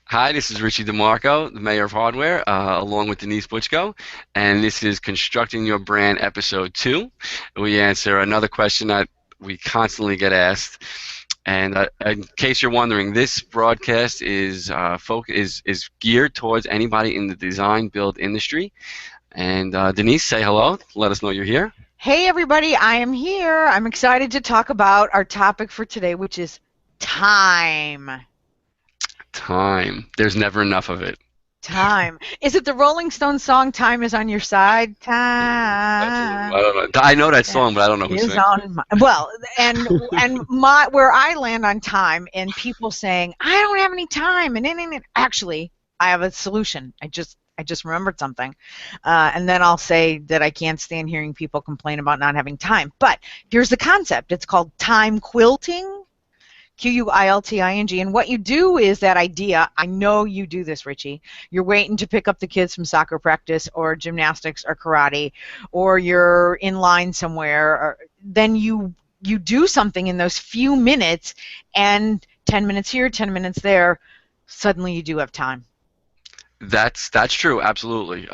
Hi, this is Richie DeMarco, the mayor of Hardware, along with Denise Butchko, and this is Constructing Your Brand Episode 2. We answer another question that we constantly get asked. And in case you're wondering, this broadcast is geared towards anybody in the design build industry. And Denise, say hello. Let us know you're here. Hey, everybody, I am here. I'm excited to talk about our topic for today, which is time. Time. There's never enough of it. Time. Is it the Rolling Stones song, Time is on Your Side? That's a little, Time I don't know. I know that song, but I don't know who is sings it. on my, well, and where I land on time and people saying, I don't have any time. And actually, I have a solution. I just remembered something. And then I'll say that I can't stand hearing people complain about not having time. But here's the concept. It's called time quilting. Quilting. And what you do is that idea, I know you do this, Richie. You're waiting to pick up the kids from soccer practice or gymnastics or karate, or you're in line somewhere, or then you do something in those few minutes, and 10 minutes here, 10 minutes there, suddenly you do have time. That's true, absolutely.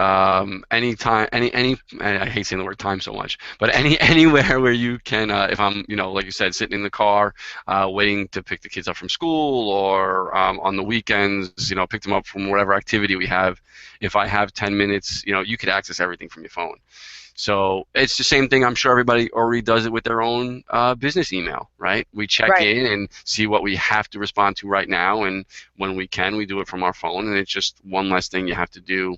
Anytime, I hate saying the word time so much, but anywhere where you can, if I'm, like you said, sitting in the car, waiting to pick the kids up from school, or on the weekends, pick them up from whatever activity we have. If I have 10 minutes, you could access everything from your phone. So it's the same thing. I'm sure everybody already does it with their own business email, right? We check Right. in and see what we have to respond to right now, and when we can, we do it from our phone, and it's just one less thing you have to do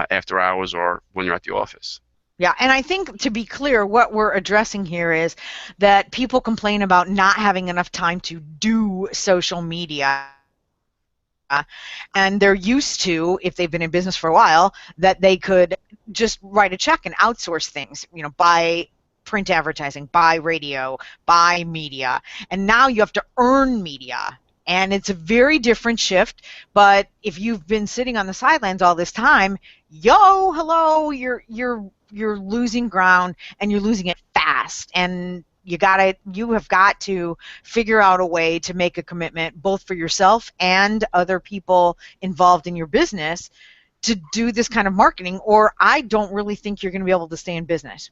after hours or when you're at the office. Yeah, and I think to be clear, what we're addressing here is that people complain about not having enough time to do social media. And they're used to, if they've been in business for a while, that they could just write a check and outsource things, buy print advertising, buy radio, buy media. And now you have to earn media. And it's a very different shift. But if you've been sitting on the sidelines all this time, hello, you're losing ground, and you're losing it fast. And you have got to figure out a way to make a commitment both for yourself and other people involved in your business to do this kind of marketing, or I don't really think you're going to be able to stay in business.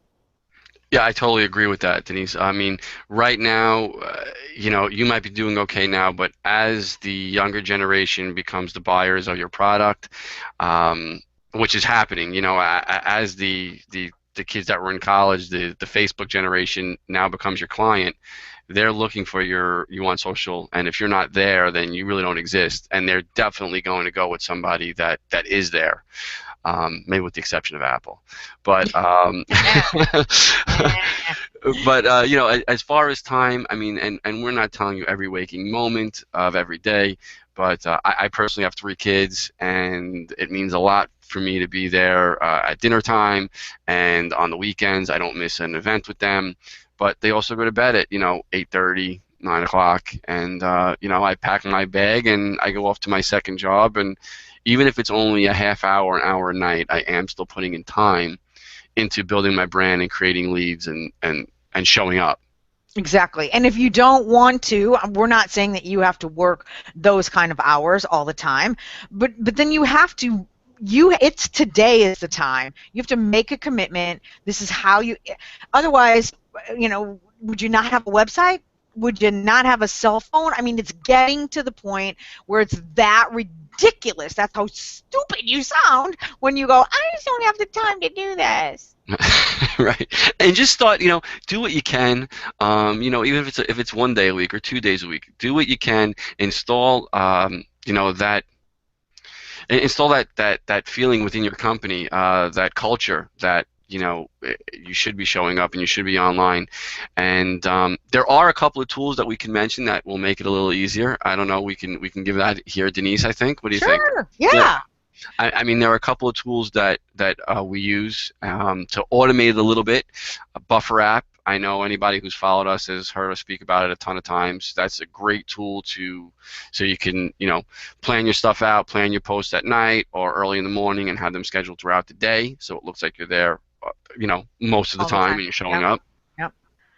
Yeah, I totally agree with that, Denise. I mean, right now, you might be doing okay now, but as the younger generation becomes the buyers of your product, which is happening, as the kids that were in college, the Facebook generation now becomes your client. They're looking for you on social, and if you're not there, then you really don't exist. And they're definitely going to go with somebody that is there, maybe with the exception of Apple. But but as far as time, I mean, and we're not telling you every waking moment of every day, but I personally have 3 kids, and it means a lot for me to be there at dinner time, and on the weekends I don't miss an event with them. But they also go to bed at 8:30, 9 o'clock, and I pack my bag and I go off to my second job, and even if it's only a half hour, an hour a night, I am still putting in time into building my brand and creating leads and showing up. Exactly. And if you don't want to, we're not saying that you have to work those kind of hours all the time, but then you have to it's today is the time. You have to make a commitment. This is how you otherwise, would you not have a website? Would you not have a cell phone? I mean, it's getting to the point where it's that ridiculous. That's how stupid you sound when you go, I just don't have the time to do this. Right, and just start, do what you can, even if it's one day a week or 2 days a week, do what you can. Install that feeling within your company, that culture that you should be showing up and you should be online. And there are a couple of tools that we can mention that will make it a little easier. I don't know, we can give that here, Denise, I think. What do you think? Sure. Yeah. Yeah. I mean, there are a couple of tools that we use to automate it a little bit. A Buffer app. I know anybody who's followed us has heard us speak about it a ton of times. That's a great tool so you can, plan your stuff out, plan your posts at night or early in the morning, and have them scheduled throughout the day, so it looks like you're there, most of the All the time, time. and you're showing Yep. up. Yep.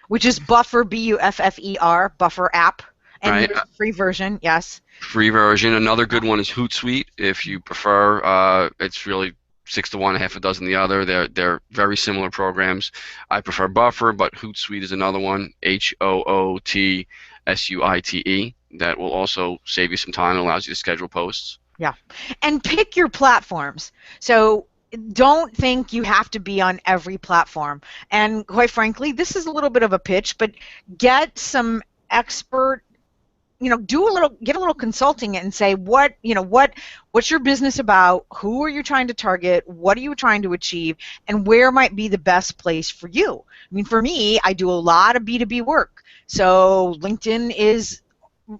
Which is Buffer, Buffer, Buffer app. And right? there's a free version, yes. Free version. Another good one is Hootsuite, if you prefer. It's really 6 to 1, half a dozen the other. They're very similar programs. I prefer Buffer, but Hootsuite is another one. HOOTSUITE. That will also save you some time and allows you to schedule posts. Yeah. And pick your platforms. So don't think you have to be on every platform. And quite frankly, this is a little bit of a pitch, but get some expert, get a little consulting and say what's your business about? Who are you trying to target? What are you trying to achieve? And where might be the best place for you? I mean, for me, I do a lot of B2B work. So LinkedIn is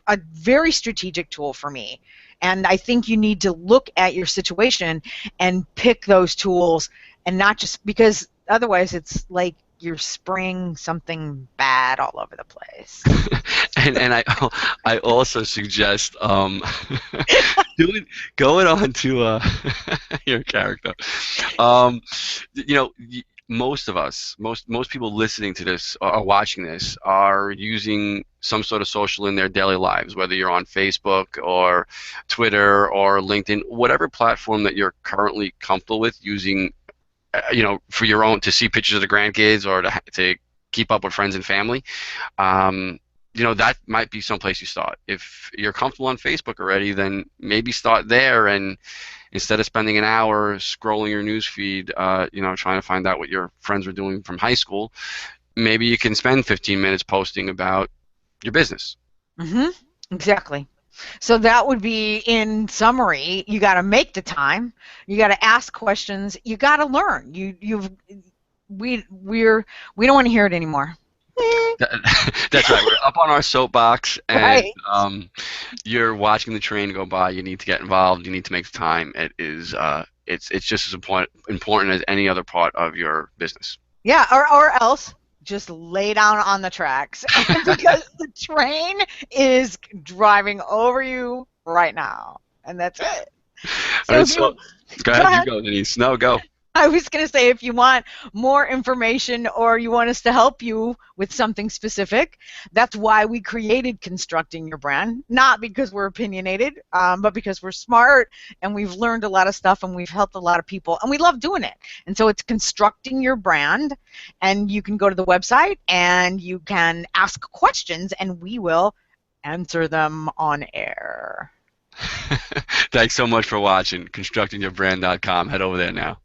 a very strategic tool for me. And I think you need to look at your situation and pick those tools, and not just because otherwise it's like you're spraying something bad all over the place. And I also suggest going on to your character. You know, most of us, most people listening to this or watching this are using some sort of social in their daily lives, whether you're on Facebook or Twitter or LinkedIn, whatever platform that you're currently comfortable with using, for your own, to see pictures of the grandkids or to keep up with friends and family. That might be someplace you start. If you're comfortable on Facebook already, then maybe start there, and instead of spending an hour scrolling your news feed, trying to find out what your friends are doing from high school, maybe you can spend 15 minutes posting about your business. Mm-hmm. Exactly. So that would be, in summary, you got to make the time, you got to ask questions, you got to learn. We don't want to hear it anymore. That's right. We're up on our soapbox, and Right. You're watching the train go by. You need to get involved. You need to make the time. It is. It's just as important as any other part of your business. Yeah, or else just lay down on the tracks because the train is driving over you right now, and that's it. All So right. if So you go go ahead. You ahead. go, Denise. No, go. I was going to say, if you want more information or you want us to help you with something specific, that's why we created Constructing Your Brand. Not because we're opinionated, but because we're smart and we've learned a lot of stuff and we've helped a lot of people and we love doing it. And so it's Constructing Your Brand, and you can go to the website and you can ask questions and we will answer them on air. Thanks so much for watching. ConstructingYourBrand.com. Head over there now.